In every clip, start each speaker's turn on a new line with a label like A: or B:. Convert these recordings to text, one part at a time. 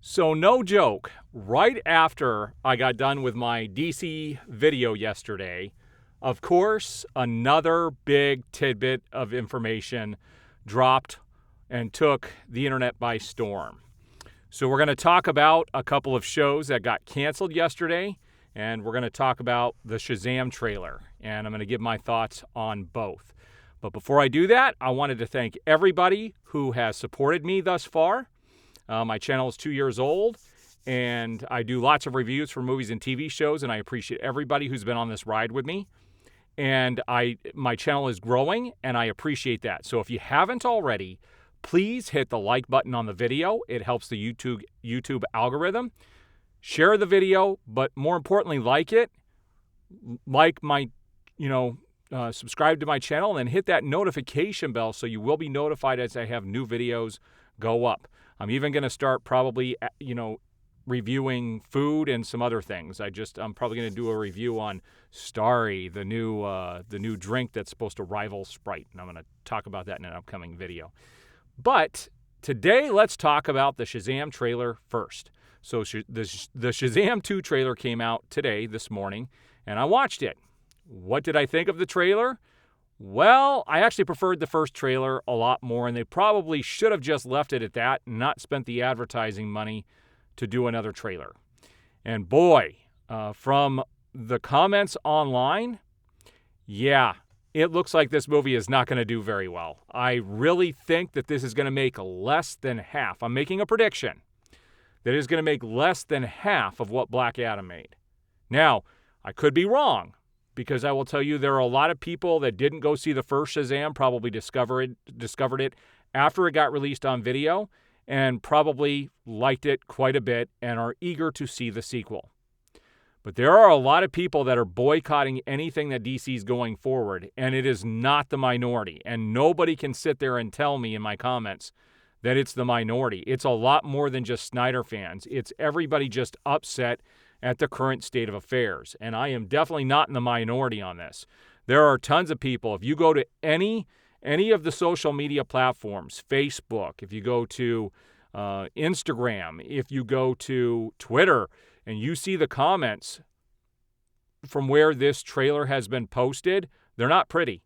A: So no joke, right after I got done with my DC video yesterday, of course, another big tidbit of information dropped and took the internet by storm. So we're going to talk about a couple of shows that got canceled yesterday, and we're going to talk about the Shazam trailer, and I'm going to give my thoughts on both. But before I do that, I wanted to thank everybody who has supported me thus far. My channel is 2 years old, and I do lots of reviews for movies and TV shows, and I appreciate everybody who's been on this ride with me. And my channel is growing, and I appreciate that. So if you haven't already, please hit the like button on the video. It helps the YouTube algorithm. Share the video, but more importantly, like it. Like my, subscribe to my channel, and then hit that notification bell so you will be notified as I have new videos go up. I'm even going to start probably, reviewing food and some other things. I'm probably going to do a review on Starry, the new drink that's supposed to rival Sprite, and I'm going to talk about that in an upcoming video. But today, let's talk about the Shazam trailer first. So the Shazam 2 trailer came out today, this morning, and I watched it. What did I think of the trailer? Well, I actually preferred the first trailer a lot more, and they probably should have just left it at that and not spent the advertising money to do another trailer. And boy, from the comments online, yeah, it looks like this movie is not going to do very well. I really think that this is going to make less than half. I'm making a prediction that it is going to make less than half of what Black Adam made. Now, I could be wrong, because I will tell you there are a lot of people that didn't go see the first Shazam, probably discovered it after it got released on video, and probably liked it quite a bit and are eager to see the sequel. But there are a lot of people that are boycotting anything that DC is going forward, and it is not the minority. And nobody can sit there and tell me in my comments that it's the minority. It's a lot more than just Snyder fans. It's everybody just upset at the current state of affairs. And I am definitely not in the minority on this. There are tons of people. If you go to any of the social media platforms, Facebook, if you go to Instagram, if you go to Twitter, and you see the comments from where this trailer has been posted, they're not pretty.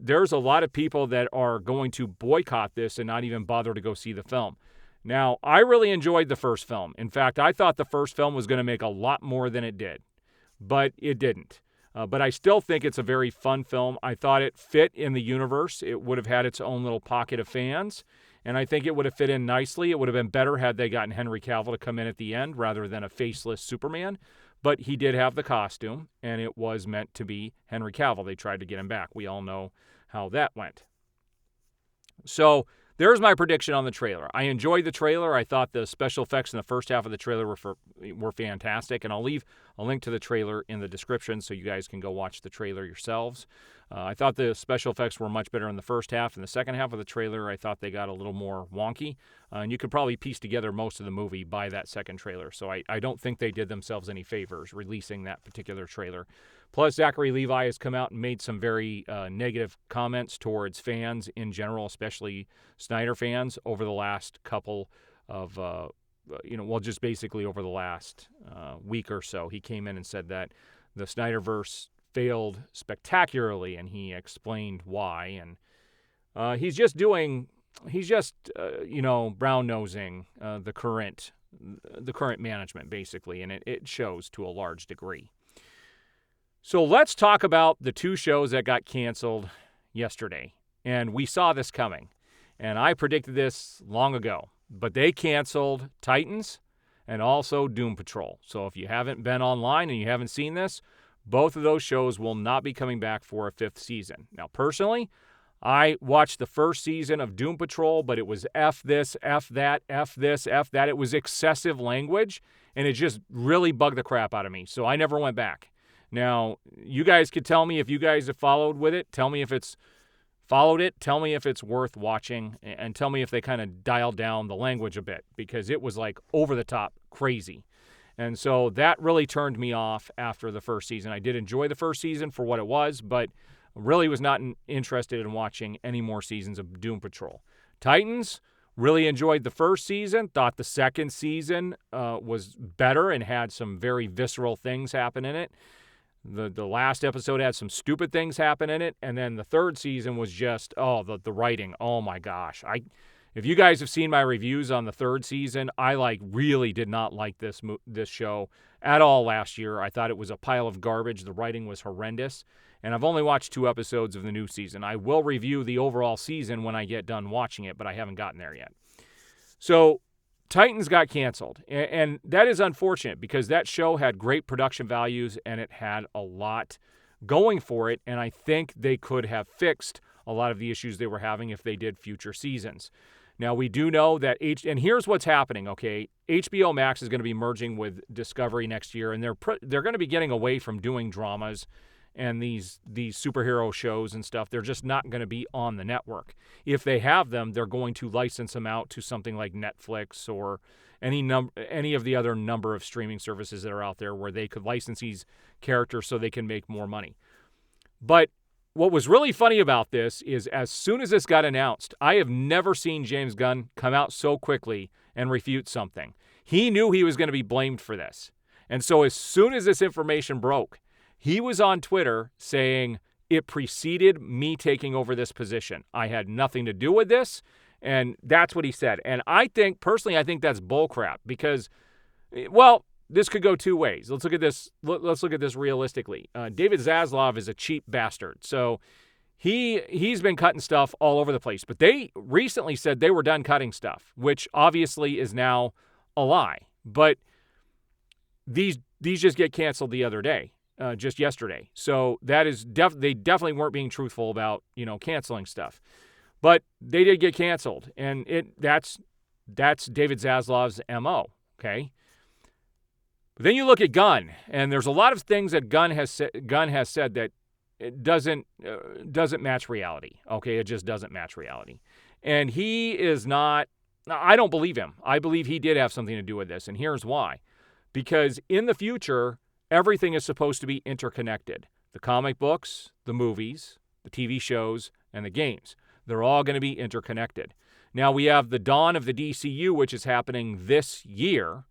A: There's a lot of people that are going to boycott this and not even bother to go see the film. Now, I really enjoyed the first film. In fact, I thought the first film was going to make a lot more than it did, but it didn't. But I still think it's a very fun film. I thought it fit in the universe. It would have had its own little pocket of fans, and I think it would have fit in nicely. It would have been better had they gotten Henry Cavill to come in at the end rather than a faceless Superman. But he did have the costume, and it was meant to be Henry Cavill. They tried to get him back. We all know how that went. So there's my prediction on the trailer. I enjoyed the trailer. I thought the special effects in the first half of the trailer were fantastic, and I'll leave a link to the trailer in the description so you guys can go watch the trailer yourselves. I thought the special effects were much better in the first half. In the second half of the trailer, I thought they got a little more wonky, and you could probably piece together most of the movie by that second trailer. So I don't think they did themselves any favors releasing that particular trailer. Plus, Zachary Levi has come out and made some very negative comments towards fans in general, especially Snyder fans, over the last couple of, just basically over the last week or so. He came in and said that the Snyderverse failed spectacularly, and he explained why. And he's just brown-nosing the current management, basically, and it shows to a large degree. So let's talk about the two shows that got canceled yesterday. And we saw this coming. And I predicted this long ago. But they canceled Titans and also Doom Patrol. So if you haven't been online and you haven't seen this, both of those shows will not be coming back for a fifth season. Now, personally, I watched the first season of Doom Patrol, but it was F this, F that, F this, F that. It was excessive language, and it just really bugged the crap out of me. So I never went back. Now, you guys could tell me if you guys have followed with it. Tell me if it's followed it. Tell me if it's worth watching, and tell me if they kind of dialed down the language a bit, because it was like over the top crazy. And so that really turned me off after the first season. I did enjoy the first season for what it was, but really was not interested in watching any more seasons of Doom Patrol. Titans, Really enjoyed the first season. Thought the second season was better and had some very visceral things happen in it. The last episode had some stupid things happen in it. And then the third season was just, the writing. Oh, my gosh. If you guys have seen my reviews on the third season, I really did not like this show at all last year. I thought it was a pile of garbage. The writing was horrendous. And I've only watched 2 episodes of the new season. I will review the overall season when I get done watching it, but I haven't gotten there yet. So Titans got canceled. And that is unfortunate because that show had great production values and it had a lot going for it. And I think they could have fixed a lot of the issues they were having if they did future seasons. Now, we do know that and here's what's happening, okay? HBO Max is going to be merging with Discovery next year, and they're going to be getting away from doing dramas and these superhero shows and stuff. They're just not going to be on the network. If they have them, they're going to license them out to something like Netflix or any of the other number of streaming services that are out there where they could license these characters so they can make more money. But what was really funny about this is as soon as this got announced, I have never seen James Gunn come out so quickly and refute something. He knew he was going to be blamed for this. And so as soon as this information broke, he was on Twitter saying, it preceded me taking over this position. I had nothing to do with this, and that's what he said. And I think that's bullcrap because, this could go 2 ways. Let's look at this realistically. David Zaslav is a cheap bastard, so he's been cutting stuff all over the place. But they recently said they were done cutting stuff, which obviously is now a lie. But these just get canceled the other day. Just yesterday. So that is they definitely weren't being truthful about, canceling stuff. But they did get canceled. And that's David Zaslav's MO, okay? But then you look at Gunn, and there's a lot of things that Gunn has said that it doesn't match reality, okay? It just doesn't match reality. And he is not, I don't believe him. I believe he did have something to do with this, and here's why. Because in the future, everything is supposed to be interconnected. The comic books, the movies, the TV shows, and the games. They're all going to be interconnected. Now we have the dawn of the DCU, which is happening this year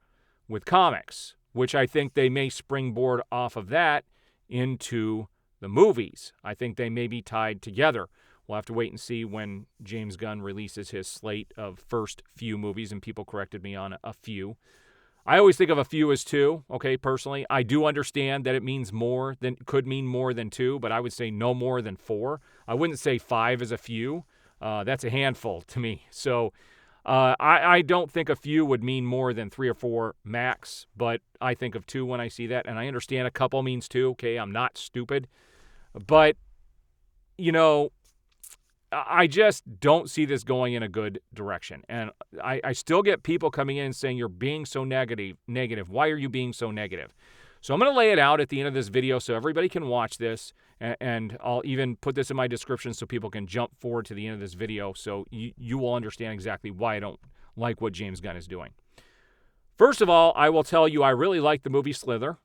A: with comics, which I think they may springboard off of that into the movies. I think they may be tied together. We'll have to wait and see when James Gunn releases his slate of first few movies, and people corrected me on a few. I always think of a few as 2, okay, personally. I do understand that it could mean more than 2, but I would say no more than 4. I wouldn't say 5 is a few. That's a handful to me. So I don't think a few would mean more than 3 or 4 max, but I think of 2 when I see that, and I understand a couple means 2, okay? I'm not stupid. But, I just don't see this going in a good direction. And I still get people coming in and saying, you're being so negative. Why are you being so negative? So I'm going to lay it out at the end of this video so everybody can watch this. And I'll even put this in my description so people can jump forward to the end of this video so you will understand exactly why I don't like what James Gunn is doing. First of all, I will tell you I really like the movie Slither.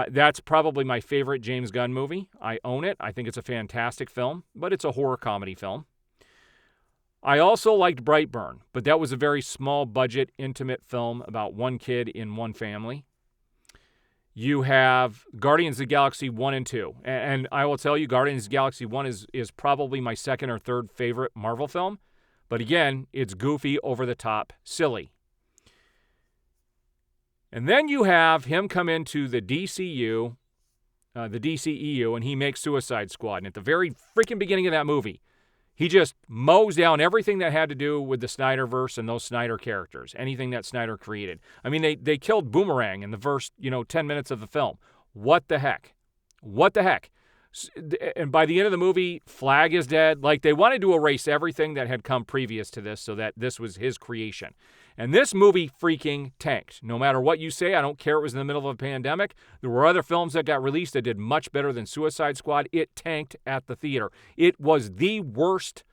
A: That's probably my favorite James Gunn movie. I own it. I think it's a fantastic film, but it's a horror comedy film. I also liked Brightburn, but that was a very small budget, intimate film about one kid in one family. You have Guardians of the Galaxy 1 and 2. And I will tell you, Guardians of the Galaxy 1 is probably my second or third favorite Marvel film. But again, it's goofy, over the top, silly. And then you have him come into the DCEU, and he makes Suicide Squad. And at the very freaking beginning of that movie, he just mows down everything that had to do with the Snyderverse and those Snyder characters, anything that Snyder created. I mean, they killed Boomerang in the first, 10 minutes of the film. What the heck? What the heck? And by the end of the movie, Flag is dead. Like, they wanted to erase everything that had come previous to this so that this was his creation. And this movie freaking tanked. No matter what you say, I don't care it was in the middle of a pandemic. There were other films that got released that did much better than Suicide Squad. It tanked at the theater. It was the worst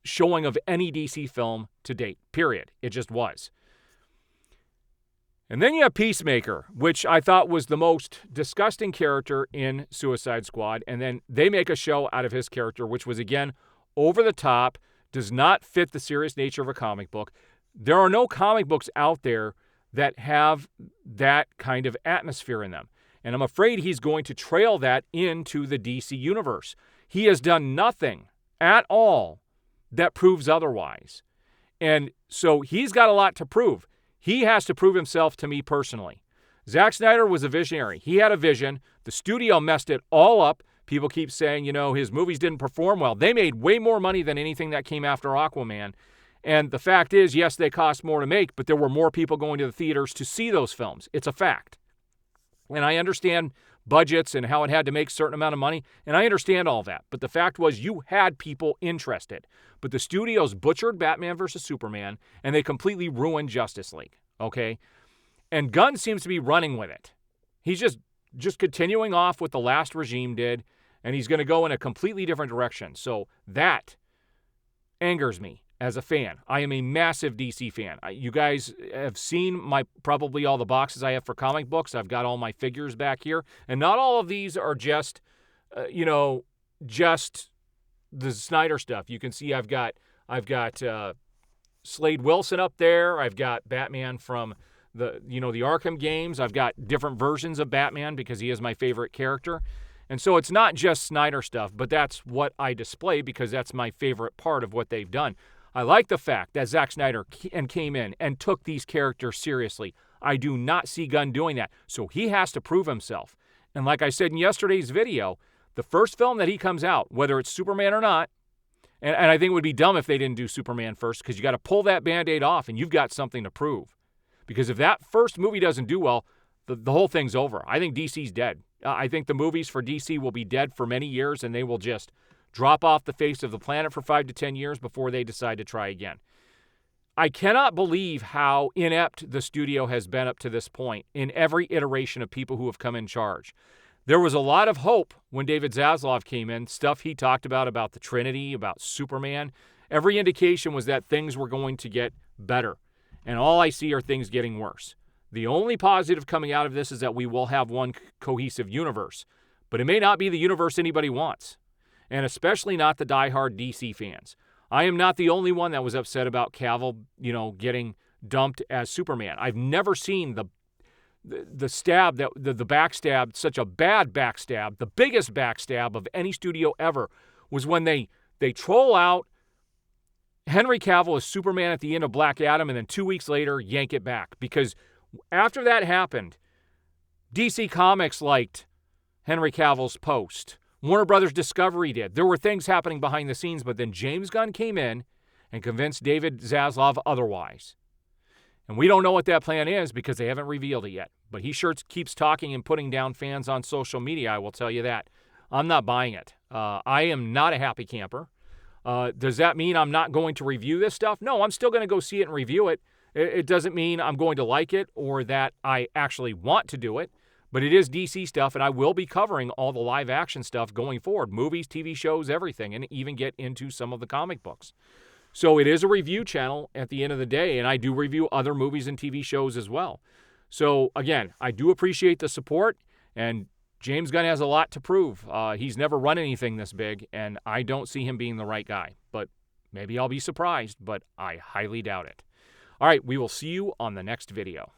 A: showing of any DC film to date, period. It just was. And then you have Peacemaker, which I thought was the most disgusting character in Suicide Squad. And then they make a show out of his character, which was, again, over the top, does not fit the serious nature of a comic book. There are no comic books out there that have that kind of atmosphere in them. And I'm afraid he's going to trail that into the DC universe. He has done nothing at all that proves otherwise. And so he's got a lot to prove. He has to prove himself to me personally. Zack Snyder was a visionary. He had a vision. The studio messed it all up. People keep saying, his movies didn't perform well. They made way more money than anything that came after Aquaman. And the fact is, yes, they cost more to make, but there were more people going to the theaters to see those films. It's a fact. And I understand budgets and how it had to make a certain amount of money, and I understand all that. But the fact was, you had people interested. But the studios butchered Batman versus Superman, and they completely ruined Justice League, okay? And Gunn seems to be running with it. He's just continuing off what the last regime did, and he's going to go in a completely different direction. So that angers me as a fan. I am a massive DC fan. You guys have seen probably all the boxes I have for comic books. I've got all my figures back here, and not all of these are just just the Snyder stuff. You can see I've got Slade Wilson up there. I've got Batman from the Arkham games. I've got different versions of Batman because he is my favorite character. And so it's not just Snyder stuff, but that's what I display because that's my favorite part of what they've done. I like the fact that Zack Snyder came in and took these characters seriously. I do not see Gunn doing that. So he has to prove himself. And like I said in yesterday's video, the first film that he comes out, whether it's Superman or not, and I think it would be dumb if they didn't do Superman first because you got to pull that Band-Aid off and you've got something to prove. Because if that first movie doesn't do well, the whole thing's over. I think DC's dead. I think the movies for DC will be dead for many years and they will just drop off the face of the planet for 5 to 10 years before they decide to try again. I cannot believe how inept the studio has been up to this point in every iteration of people who have come in charge. There was a lot of hope when David Zaslav came in, stuff he talked about the Trinity, about Superman. Every indication was that things were going to get better. And all I see are things getting worse. The only positive coming out of this is that we will have one cohesive universe. But it may not be the universe anybody wants. And especially not the diehard DC fans. I am not the only one that was upset about Cavill, getting dumped as Superman. I've never seen the stab, the backstab, such a bad backstab. The biggest backstab of any studio ever was when they troll out Henry Cavill as Superman at the end of Black Adam and then 2 weeks later yank it back. Because after that happened, DC Comics liked Henry Cavill's post. Warner Brothers Discovery did. There were things happening behind the scenes, but then James Gunn came in and convinced David Zaslav otherwise. And we don't know what that plan is because they haven't revealed it yet. But he sure keeps talking and putting down fans on social media, I will tell you that. I'm not buying it. I am not a happy camper. Does that mean I'm not going to review this stuff? No, I'm still going to go see it and review it. It doesn't mean I'm going to like it or that I actually want to do it. But it is DC stuff, and I will be covering all the live-action stuff going forward. Movies, TV shows, everything, and even get into some of the comic books. So it is a review channel at the end of the day, and I do review other movies and TV shows as well. So, again, I do appreciate the support, and James Gunn has a lot to prove. He's never run anything this big, and I don't see him being the right guy. But maybe I'll be surprised, but I highly doubt it. All right, we will see you on the next video.